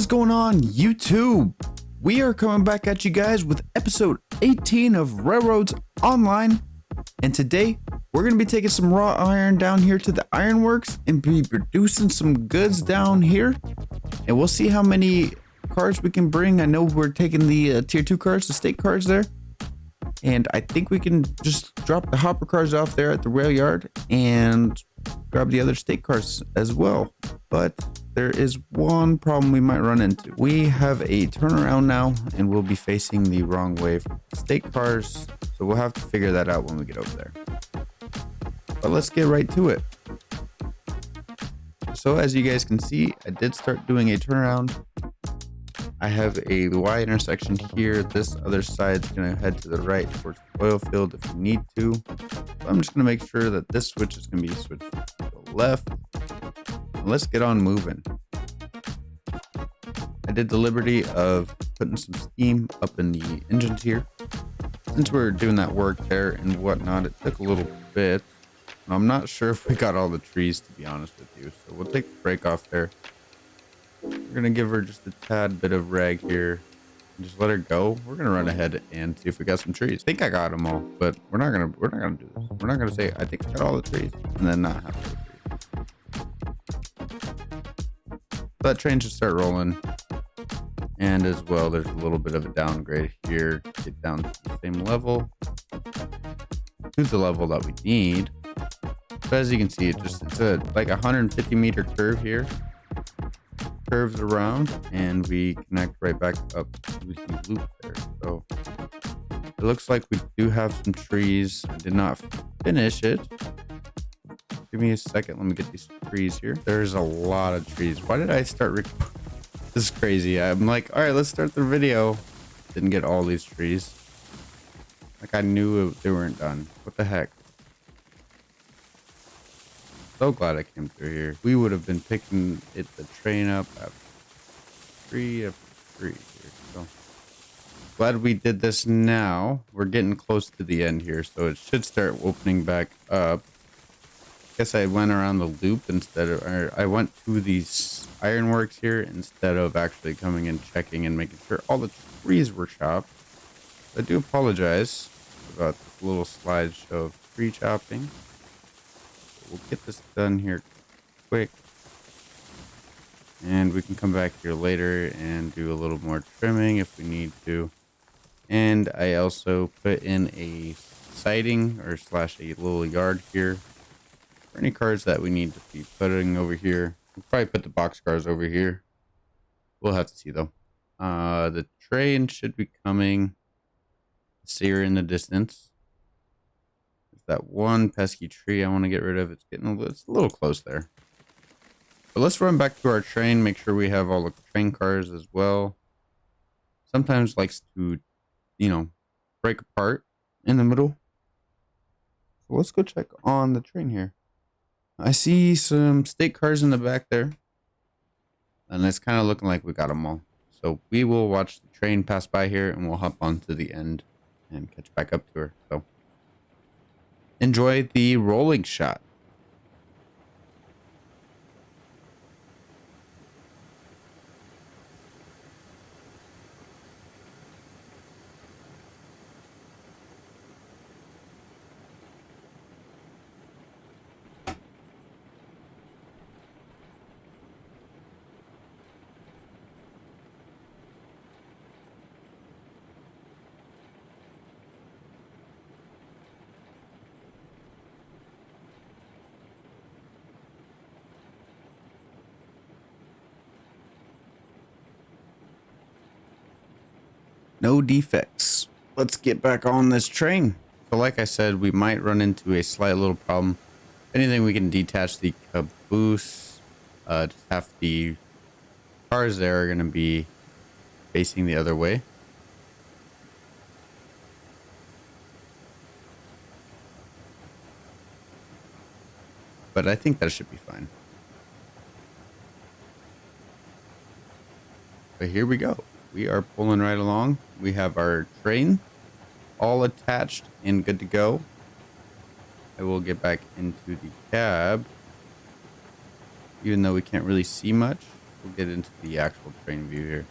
is going on, YouTube? We are coming back at you guys with episode 18 of Railroads Online. And today, we're going to be taking some raw iron down here to the Ironworks and be producing some goods down here. And we'll see how many cars we can bring. I know we're taking the tier 2 cars, the state cars there. And I think we can just drop the hopper cars off there at the rail yard and grab the other state cars as well. But there is one problem we might run into. We have a turnaround now and we'll be facing the wrong way for state cars. So we'll have to figure that out when we get over there. But let's get right to it. So as you guys can see, I did start doing a turnaround. I have a Y intersection here. This other side's going to head to the right towards the oil field if we need to. So I'm just going to make sure that this switch is going to be switched to the left. And let's get on moving. I did the liberty of putting some steam up in the engines here. Since we're doing that work there and whatnot, it took a little bit. I'm not sure if we got all the trees, to be honest with you. So we'll take the break off there. We're gonna give her just a tad bit of rag here and just let her go. We're gonna run ahead and see if we got some trees. I think I got them all, but we're not gonna do this. We're not gonna say I think I got all the trees and then not have the trees. That train should start rolling. And as well, there's a little bit of a downgrade here. Get down to the same level. To the level that we need. But as you can see, it's a like 150 meter curve here. Curves around and we connect right back up to the loop there. So it looks like we do have some trees. I did not finish it. Give me a second. Let me get these trees here. There's a lot of trees. Why did I start recording? This is crazy. I'm like, all right, let's start the video. Didn't get all these trees. Like I knew they weren't done. What the heck? So glad I came through here. We would have been picking the train up at 3 of 3 here. So glad we did this now. We're getting close to the end here, so it should start opening back up. Guess I went around the loop instead of, or I went to these ironworks here instead of actually coming and checking and making sure all the trees were chopped. I do apologize about this little slideshow of tree chopping. We'll get this done here quick. And we can come back here later and do a little more trimming if we need to. And I also put in a siding or slash a little yard here for any cars that we need to be putting over here. We'll probably put the box cars over here. We'll have to see though. The train should be coming. See her in the distance. That one pesky tree I want to get rid of. It's a little close there. But let's run back to our train, make sure we have all the train cars as well. Sometimes likes to, break apart in the middle. So let's go check on the train here. I see some state cars in the back there. And it's kind of looking like we got them all. So we will watch the train pass by here and we'll hop on to the end and catch back up to her. So enjoy the rolling shot. No defects. Let's get back on this train. So like I said, we might run into a slight little problem. Anything we can detach the caboose. Just half the cars there are going to be facing the other way. But I think that should be fine. But here we go. We are pulling right along. We have our train all attached and good to go. I will get back into the cab, even though we can't really see much. we'll get into the actual train view here.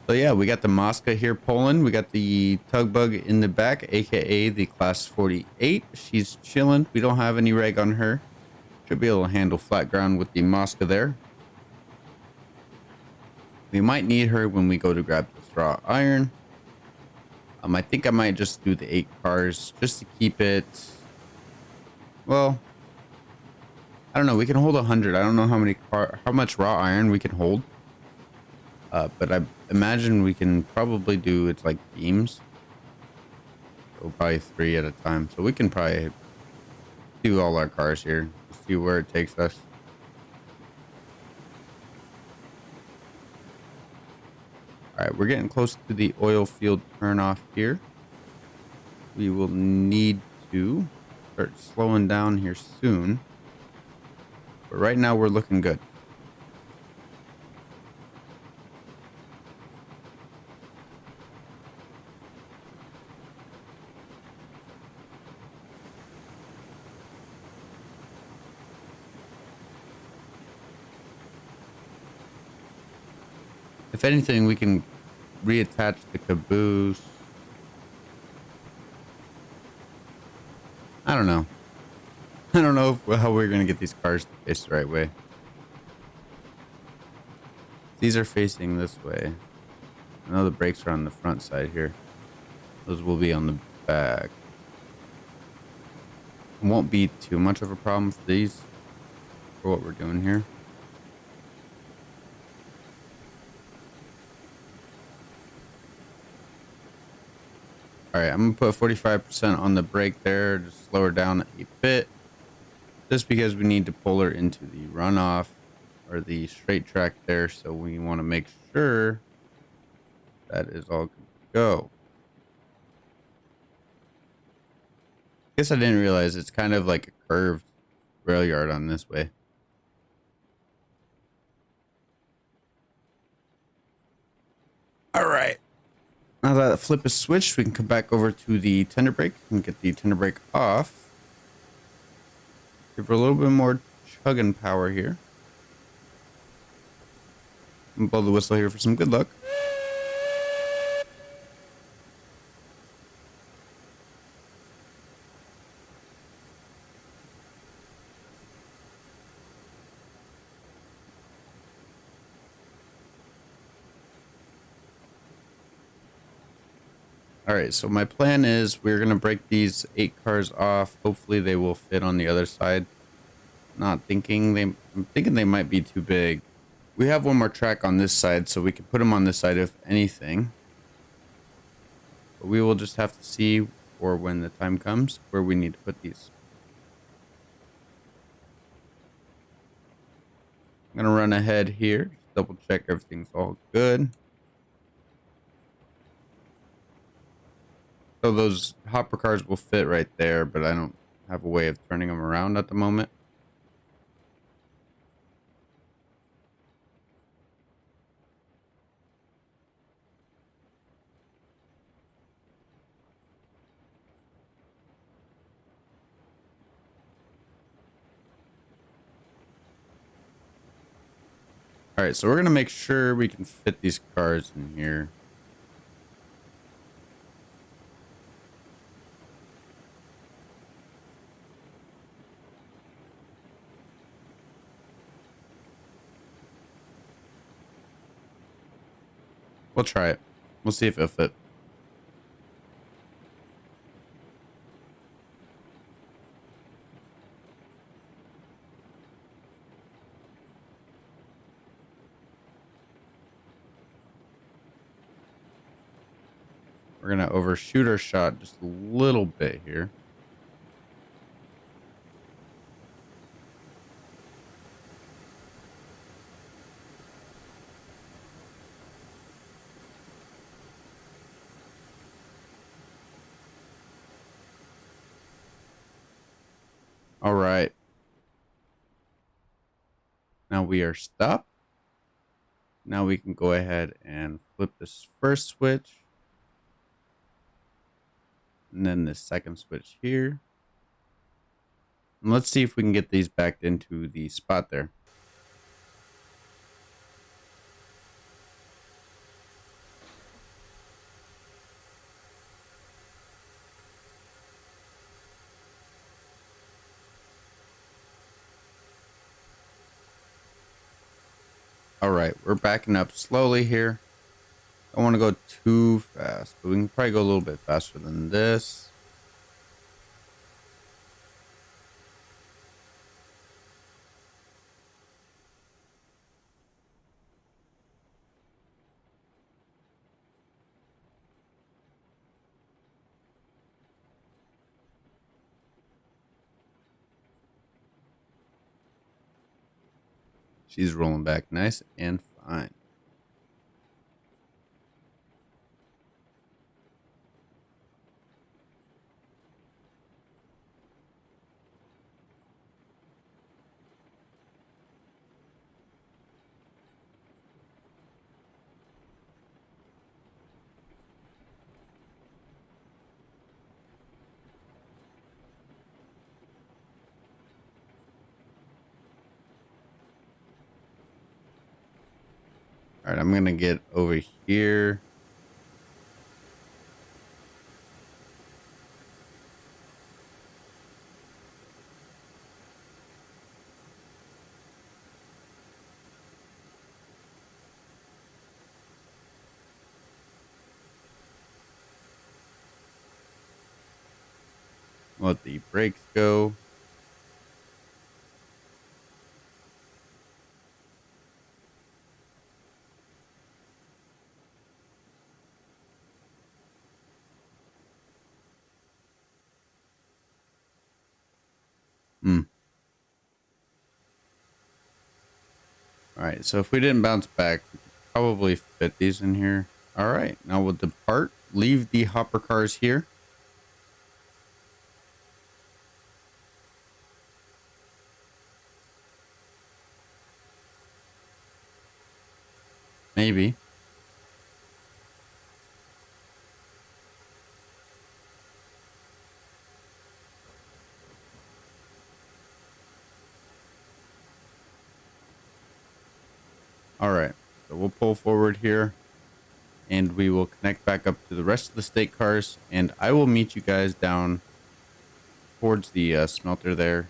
So yeah, we got the Mosca here pulling. We got the tug bug in the back, aka the class 48. She's chilling. We don't have any reg on her. Should be able to handle flat ground with the Mosca there. We might need her when we go to grab this raw iron. I think I might just do the 8 cars just to keep it. Well, I don't know. We can hold 100. I don't know how much raw iron we can hold. But I imagine we can probably do it's like beams. So probably 3 at a time. So we can probably do all our cars here. See where it takes us. All right, we're getting close to the oil field turnoff here. We will need to start slowing down here soon. But right now we're looking good. If anything, we can reattach the caboose. I don't know. I don't know how we're going to get these cars to face the right way. These are facing this way. I know the brakes are on the front side here. Those will be on the back. It won't be too much of a problem for these, for what we're doing here. All right, I'm gonna put 45% on the brake there, just slow her down a bit, just because we need to pull her into the runoff or the straight track there. So we want to make sure that is all good to go. Guess I didn't realize it's kind of like a curved rail yard on this way. All right. Now that the flip is switched, we can come back over to the tender brake and get the tender brake off. Give her a little bit more chugging power here. And blow the whistle here for some good luck. All right, so my plan is we're gonna break these 8 cars off. Hopefully they will fit on the other side. I'm thinking they might be too big. We have one more track on this side, so we can put them on this side if anything. But we will just have to see for when the time comes where we need to put these. I'm gonna run ahead here, double check everything's all good. So those hopper cars will fit right there, but I don't have a way of turning them around at the moment. All right, so we're gonna make sure we can fit these cars in here. We'll try it. We'll see if it'll fit. We're gonna overshoot our shot just a little bit here. All right. Now we are stopped. Now we can go ahead and flip this first switch. And then the second switch here. And let's see if we can get these backed into the spot there. All right, we're backing up slowly here. Don't want to go too fast, but we can probably go a little bit faster than this. She's rolling back nice and fine. All right, I'm going to get over here. Let the brakes go. Hmm. All right, so if we didn't bounce back, we could probably fit these in here. All right, now we'll depart, leave the hopper cars here. Maybe. All right, so we'll pull forward here and we will connect back up to the rest of the state cars. And I will meet you guys down towards the smelter there.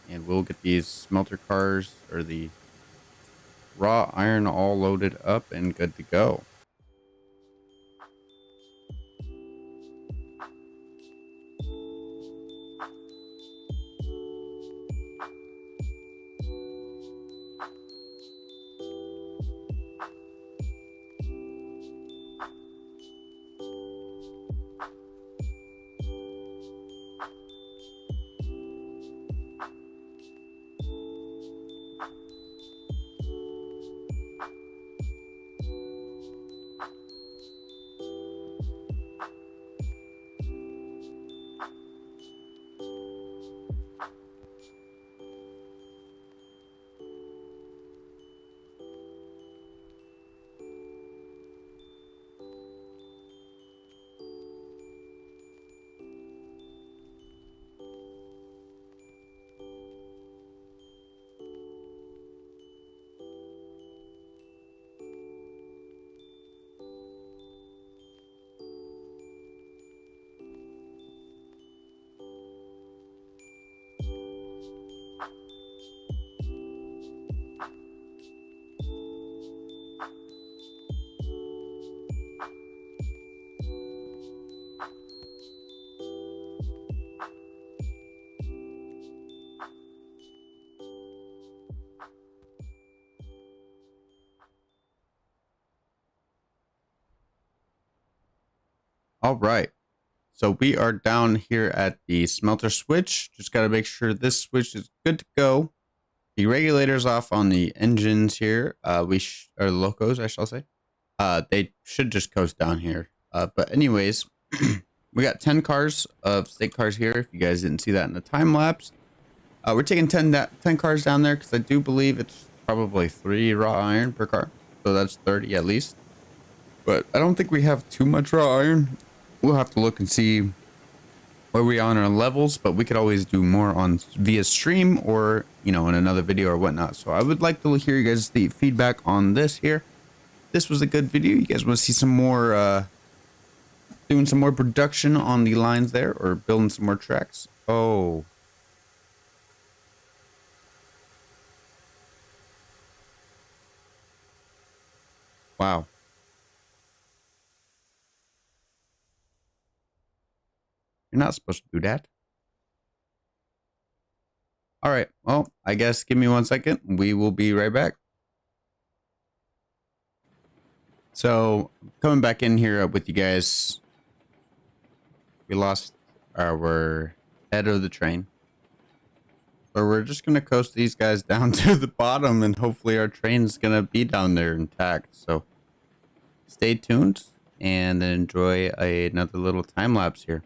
And we'll get these smelter cars or the raw iron all loaded up and good to go. All right. So we are down here at the smelter switch. Just got to make sure this switch is good to go. The regulator's off on the engines here. Or locos, I shall say. They should just coast down here. But anyways, we got 10 cars of state cars here. If you guys didn't see that in the time lapse, we're taking 10 cars down there because I do believe it's probably 3 raw iron per car. So that's 30 at least. But I don't think we have too much raw iron. We'll have to look and see where we are on our levels, but we could always do more on via stream or, you know, in another video or whatnot. So I would like to hear you guys the feedback on this here. This was a good video. You guys want to see some more, doing some more production on the lines there, or building some more tracks? Oh, wow. You're not supposed to do that. All right. Well, I guess give me 1 second. We will be right back. So coming back in here with you guys, we lost our head of the train. So we're just going to coast these guys down to the bottom, and hopefully our train's going to be down there intact. So stay tuned and enjoy another little time lapse here.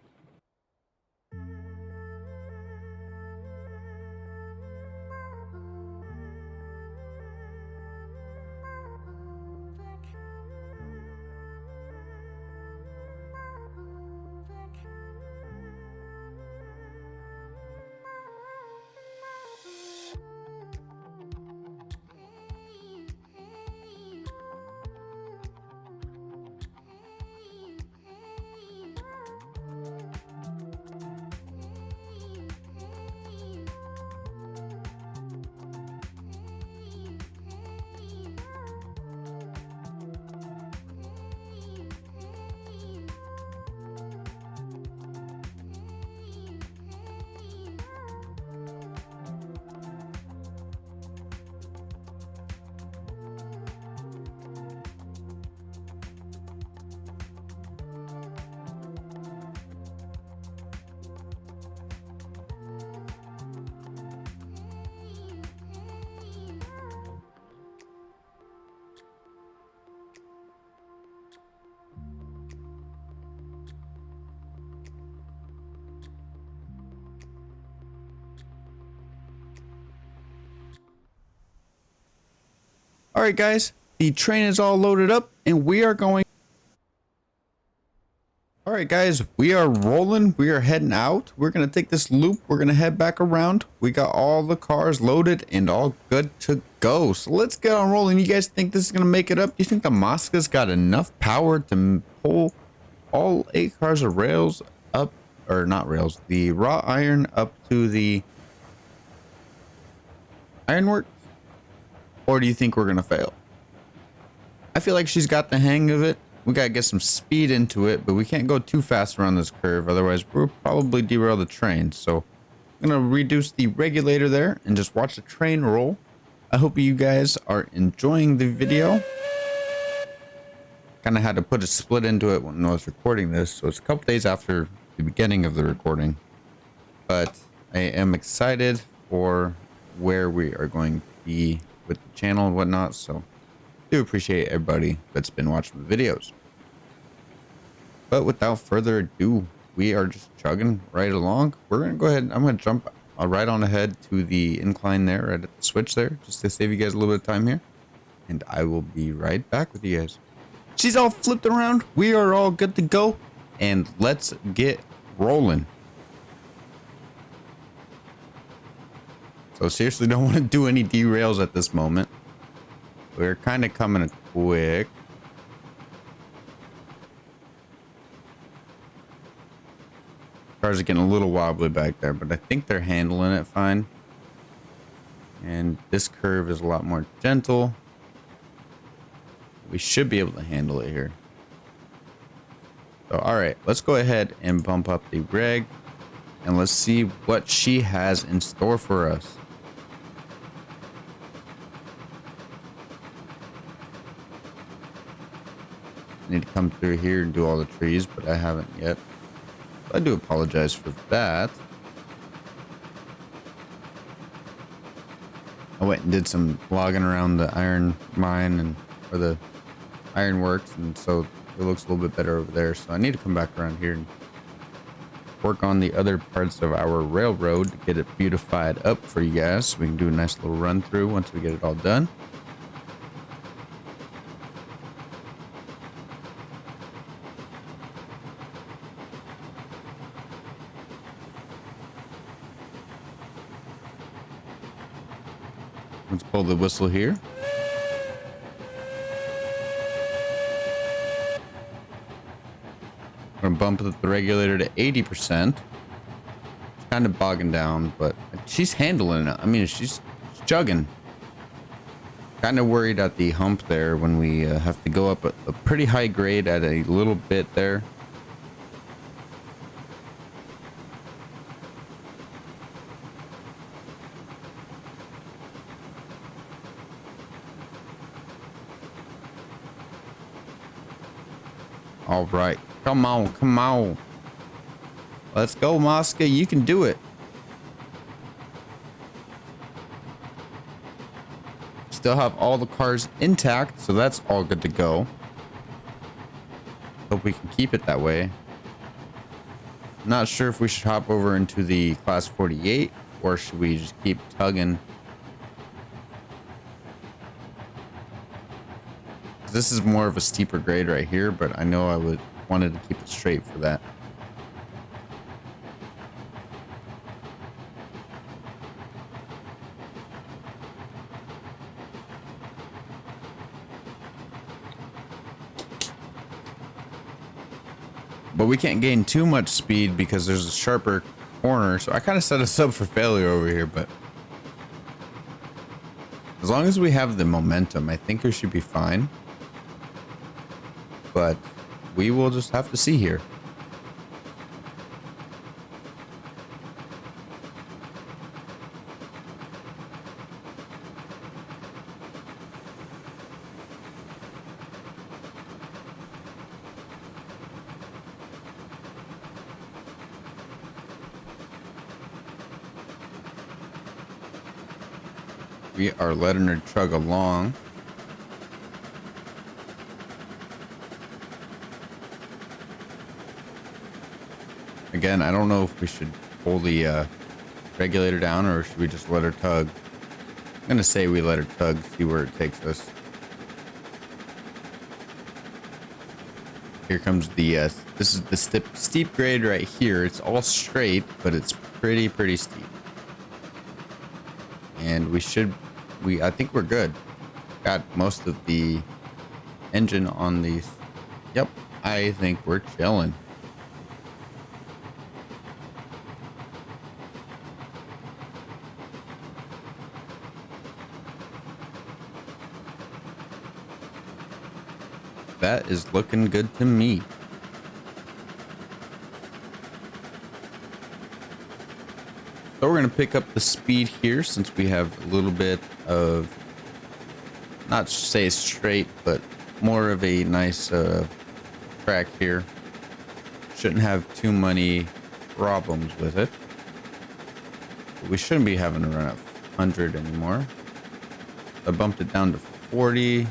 All right, guys, the train is all loaded up and we are going. All right, guys, we are rolling. We are heading out. We're going to take this loop. We're going to head back around. We got all the cars loaded and all good to go. So let's get on rolling. You guys think this is going to make it up? Do you think the Mosca's got enough power to pull all 8 cars of rails up, or not rails, the raw iron up to the Ironworks? Or do you think we're going to fail? I feel like she's got the hang of it. We got to get some speed into it, but we can't go too fast around this curve. Otherwise, we'll probably derail the train. So I'm going to reduce the regulator there and just watch the train roll. I hope you guys are enjoying the video. Kind of had to put a split into it when I was recording this. So it's a couple days after the beginning of the recording. But I am excited for where we are going to be with the channel and whatnot. So do appreciate everybody that's been watching the videos. But without further ado, we are just chugging right along. We're gonna go ahead. I'm gonna jump right on ahead to the incline there, right at the switch there, just to save you guys a little bit of time here. And I will be right back with you guys. She's all flipped around. We are all good to go, and let's get rolling. So seriously, don't want to do any derails at this moment. We're kind of coming quick. Cars are getting a little wobbly back there, but I think they're handling it fine. And this curve is a lot more gentle. We should be able to handle it here. So, all right, let's go ahead and bump up the reg, and let's see what she has in store for us. Need to come through here and do all the trees, but I haven't yet. I do apologize for that. I went and did some logging around the iron mine and or the Ironworks, and so it looks a little bit better over there. So I need to come back around here and work on the other parts of our railroad to get it beautified up for you guys, so we can do a nice little run through once we get it all done. Let's pull the whistle here. We're gonna bump the regulator to 80%. It's kind of bogging down, but she's handling it. I mean, she's chugging. Kind of worried at the hump there when we have to go up a pretty high grade at a little bit there. All right, come on, come on. Let's go, Mosca. You can do it. Still have all the cars intact, so that's all good to go. Hope we can keep it that way. Not sure if we should hop over into the class 48 or should we just keep tugging. This is more of a steeper grade right here, but I know I wanted to keep it straight for that. But we can't gain too much speed because there's a sharper corner. So I kind of set us up for failure over here, but as long as we have the momentum, I think we should be fine. But we will just have to see here. We are letting her chug along. Again, I don't know if we should pull the regulator down or should we just let her tug. I'm gonna say we let her tug, see where it takes us. Here comes the this is the steep grade right here. It's all straight, but it's pretty steep. And I think we're good. Got most of the engine on these. Yep, I think we're chilling. That is looking good to me. So we're going to pick up the speed here since we have a little bit of, not say straight, but more of a nice track here. Shouldn't have too many problems with it. But we shouldn't be having to run at 100 anymore. I bumped it down to 40.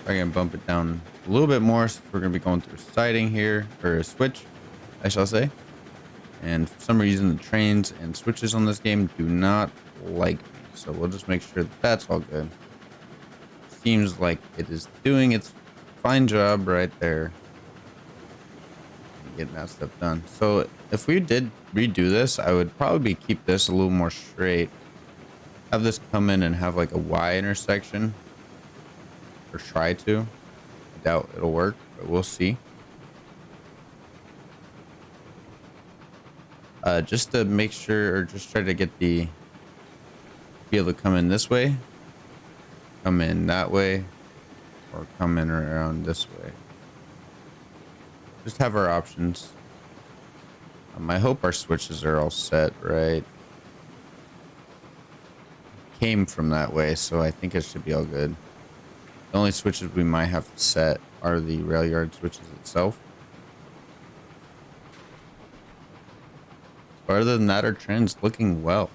I'm going to bump it down a little bit more. So we're going to be going through a siding here, or a switch, I shall say. And for some reason, the trains and switches on this game do not like me. So we'll just make sure that that's all good. Seems like it is doing its fine job right there. Getting that stuff done. So if we did redo this, I would probably keep this a little more straight. Have this come in and have like a Y intersection. Or try to. I doubt it'll work, but we'll see. Just to make sure, or just try to get be able to come in this way, come in that way, or come in around this way. Just have our options. I hope our switches are all set right. Came from that way, so I think it should be all good. The only switches we might have to set are the rail yard switches itself. But other than that, our trend's looking well.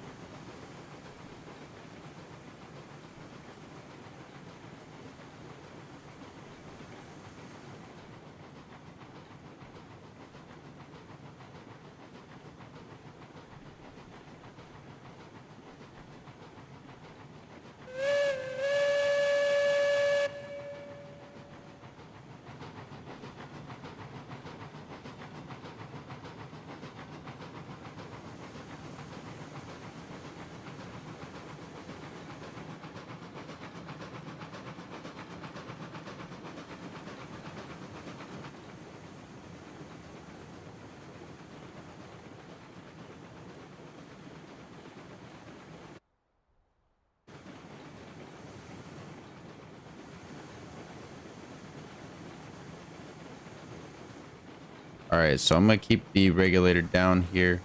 All right, so I'm gonna keep the regulator down here.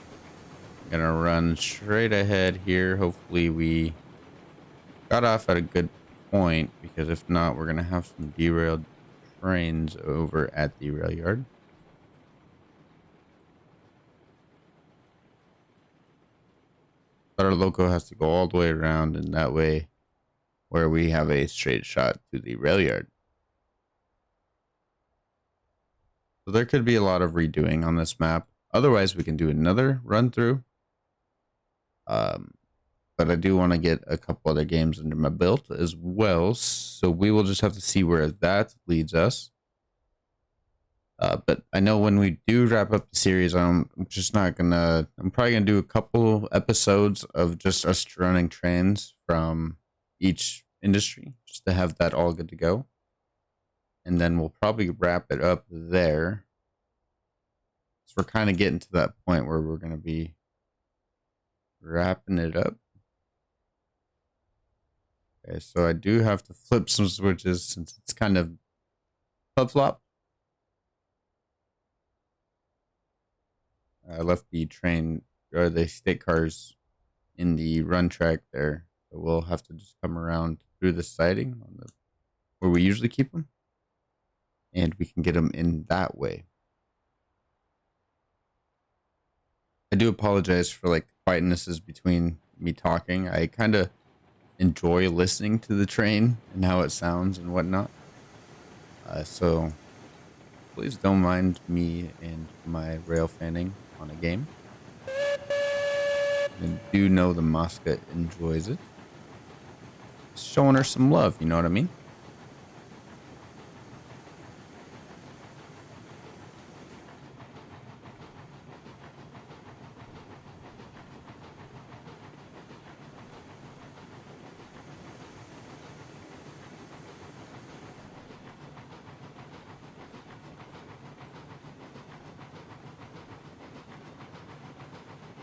I'm gonna run straight ahead here. Hopefully we got off at a good point, because if not, we're gonna have some derailed trains over at the rail yard. But our loco has to go all the way around, and that way where we have a straight shot to the rail yard. So there could be a lot of redoing on this map. Otherwise, we can do another run through. But I do want to get a couple other games under my belt as well. So we will just have to see where that leads us. But I know when we do wrap up the series, I'm probably gonna do a couple episodes of just us running trains from each industry, just to have that all good to go. And then we'll probably wrap it up there. So we're kind of getting to that point where we're gonna be wrapping it up. Okay, so I do have to flip some switches since it's kind of flip-flop. I left the train or the state cars in the run track there. So we'll have to just come around through the siding on where we usually keep them. And we can get them in that way. I do apologize for like quietnesses between me talking. I kind of enjoy listening to the train and how it sounds and whatnot. So please don't mind me and my rail fanning on a game. I do know the Mosca enjoys it. Showing her some love, you know what I mean?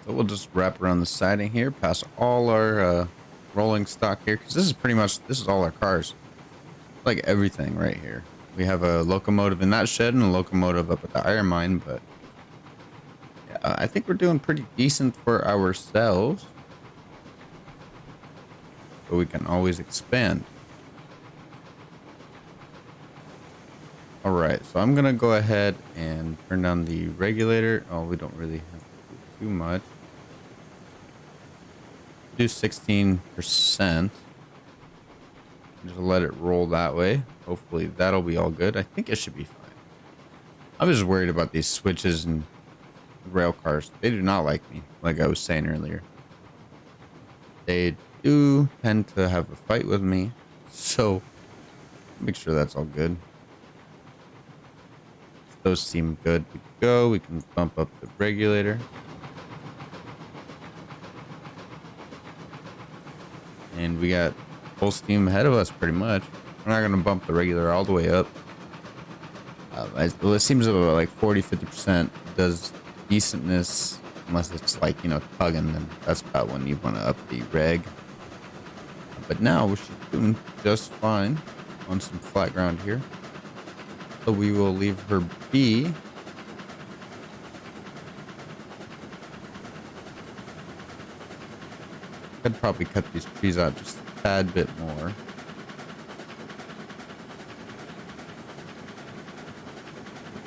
So we'll just wrap around the siding here, past all our rolling stock here, because this is all our cars. Like everything right here. We have a locomotive in that shed and a locomotive up at the iron mine, but yeah, I think we're doing pretty decent for ourselves. But we can always expand. All right, so I'm gonna go ahead and turn down the regulator. Oh, we don't really have to do too much. Do 16%. Just let it roll that way. Hopefully that'll be all good. I think it should be fine. I'm just worried about these switches and rail cars. They do not like me, like I was saying earlier. They do tend to have a fight with me, so make sure that's all good. Those seem good to go. We can bump up the regulator. And we got full steam ahead of us pretty much. We're not going to bump the regular all the way up. It seems about like 40-50% does decentness, unless it's like, you know, tugging, then that's about when you want to up the reg. But now we're doing just fine on some flat ground here. So we will leave her be. I'd probably cut these trees out just a tad bit more.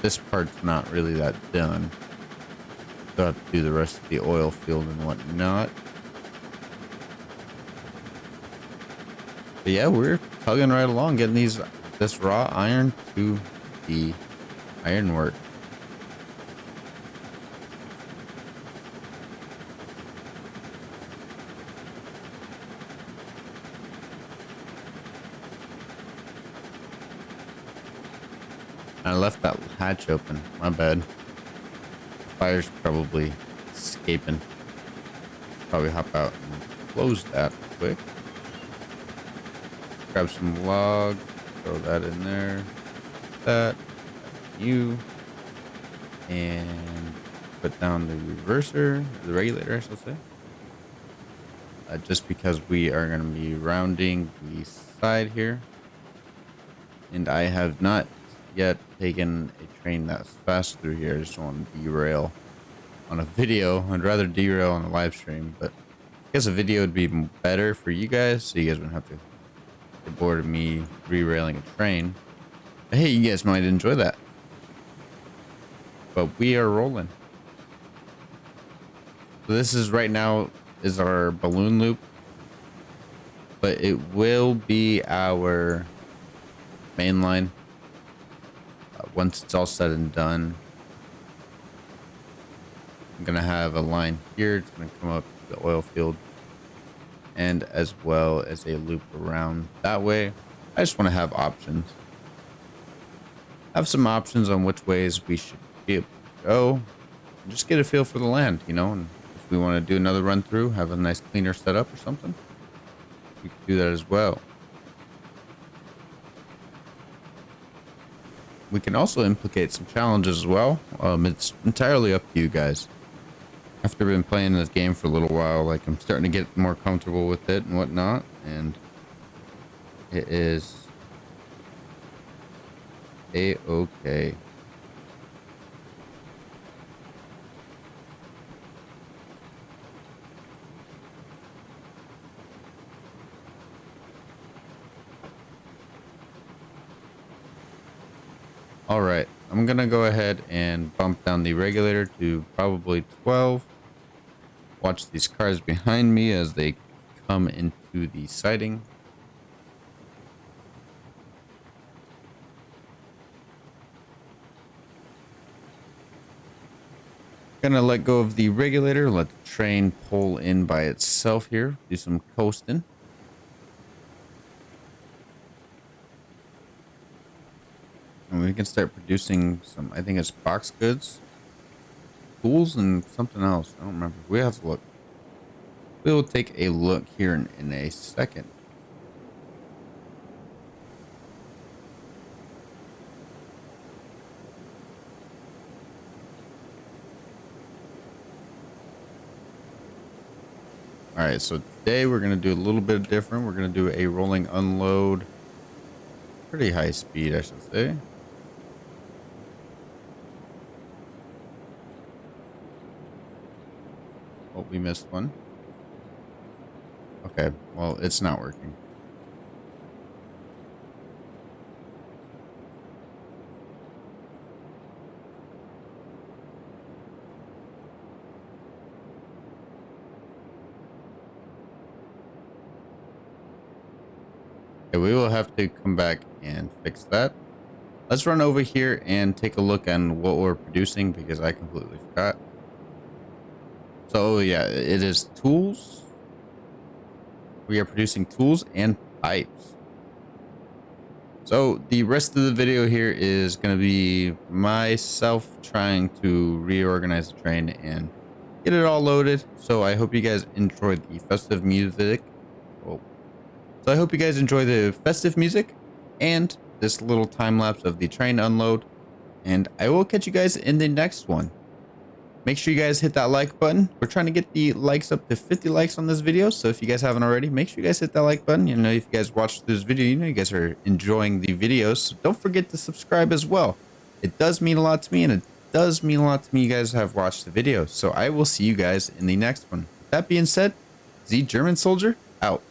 This part's not really that done. Still have to do the rest of the oil field and whatnot. But yeah, we're tugging right along, getting this raw iron to the ironwork. I left that hatch open. My bad. The fire's probably escaping. Probably hop out and close that quick. Grab some log. Throw that in there. That. You. And put down the reverser. The regulator, I should say. Just because we are going to be rounding the side here. And I have not yet taken a train that's fast through here. I just don't want to derail on a video. I'd rather derail on a live stream, but I guess a video would be better for you guys, so you guys wouldn't have to get bored of me derailing a train. But hey, you guys might enjoy that. But we are rolling. So this is right now is our balloon loop, but it will be our main line once it's all said and done. I'm gonna have a line here. It's gonna come up to the oil field, and as well as a loop around that way. I just want to have options. Have some options on which ways we should be able to go. And just get a feel for the land, you know. And if we want to do another run through, have a nice cleaner setup or something, we can do that as well. We can also implicate some challenges as well. It's entirely up to you guys. After been playing this game for a little while, like I'm starting to get more comfortable with it and whatnot, and it is a-okay. All right, I'm gonna go ahead and bump down the regulator to probably 12. Watch these cars behind me as they come into the siding. Gonna let go of the regulator, let the train pull in by itself here, do some coasting. And we can start producing some, I think it's box goods, tools, and something else. I don't remember. We have to look. We will take a look here in a second. All right, so today we're going to do a little bit different. We're going to do a rolling unload. Pretty high speed, I should say. Oh, we missed one. Okay, well, it's not working. Okay, we will have to come back and fix that. Let's run over here and take a look on what we're producing because I completely forgot. So yeah, it is tools. We are producing tools and pipes. So the rest of the video here is going to be myself trying to reorganize the train and get it all loaded. So I hope you guys enjoyed the festive music. Oh. So I hope you guys enjoy the festive music and this little time lapse of the train unload. And I will catch you guys in the next one. Make sure you guys hit that like button. We're trying to get the likes up to 50 likes on this video. So if you guys haven't already, make sure you guys hit that like button. You know, if you guys watched this video, you know you guys are enjoying the videos. So don't forget to subscribe as well. It does mean a lot to me, and it does mean a lot to me you guys have watched the video. So I will see you guys in the next one. With that being said, Z German Soldier out.